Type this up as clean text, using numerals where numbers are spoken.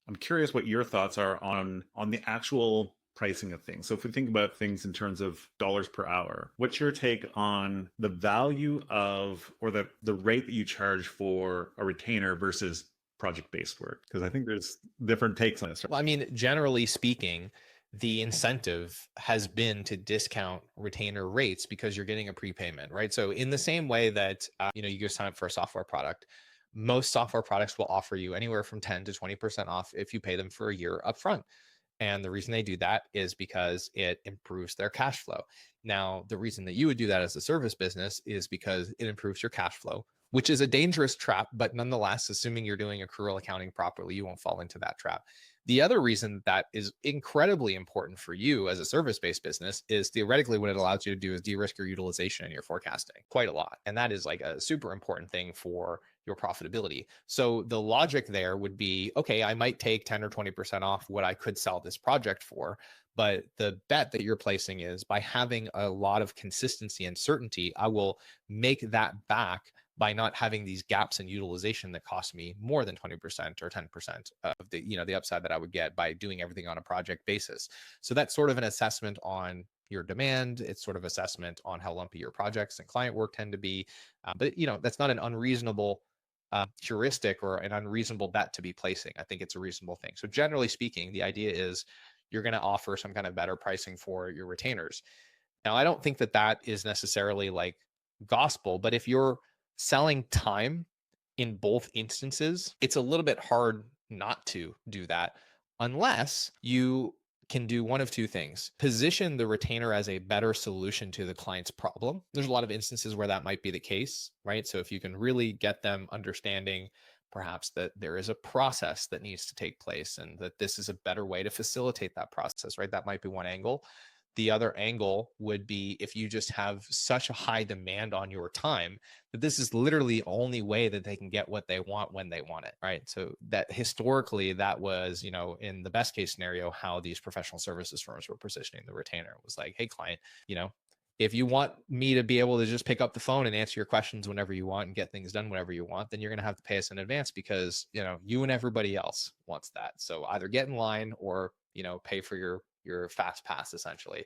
I'm curious what your thoughts are on the actual pricing of things. So if we think about things in terms of dollars per hour, what's your take on the value of, or the rate that you charge for a retainer versus project-based work? Because I think there's different takes on this. Well, I mean, generally speaking, the incentive has been to discount retainer rates because you're getting a prepayment, right? So in the same way that you go sign up for a software product, most software products will offer you anywhere from 10 to 20% off if you pay them for a year upfront. And the reason they do that is because it improves their cash flow. Now, the reason that you would do that as a service business is because it improves your cash flow, which is a dangerous trap, but nonetheless, assuming you're doing accrual accounting properly, you won't fall into that trap. The other reason that is incredibly important for you as a service-based business is theoretically what it allows you to do is de-risk your utilization and your forecasting quite a lot. And that is like a super important thing for your profitability. So the logic there would be, okay, I might take 10 or 20% off what I could sell this project for, but the bet that you're placing is by having a lot of consistency and certainty, I will make that back by not having these gaps in utilization that cost me more than 20% or 10% of the upside that I would get by doing everything on a project basis. So that's sort of an assessment on your demand. It's sort of assessment on how lumpy your projects and client work tend to be. But that's not an unreasonable heuristic or an unreasonable bet to be placing. I think it's a reasonable thing. So generally speaking, the idea is you're going to offer some kind of better pricing for your retainers. Now, I don't think that that is necessarily like gospel, but if you're selling time in both instances, it's a little bit hard not to do that unless you can do one of two things: position the retainer as a better solution to the client's problem. There's a lot of instances where that might be the case, right? So if you can really get them understanding perhaps that there is a process that needs to take place and that this is a better way to facilitate that process, right? That might be one angle. The other angle would be if you just have such a high demand on your time that this is literally the only way that they can get what they want when they want it, right? So that historically, that was, in the best case scenario, how these professional services firms were positioning the retainer. It was like, hey, client, if you want me to be able to just pick up the phone and answer your questions whenever you want and get things done whenever you want, then you're going to have to pay us in advance because, you and everybody else wants that. So either get in line or, pay for your fast pass essentially.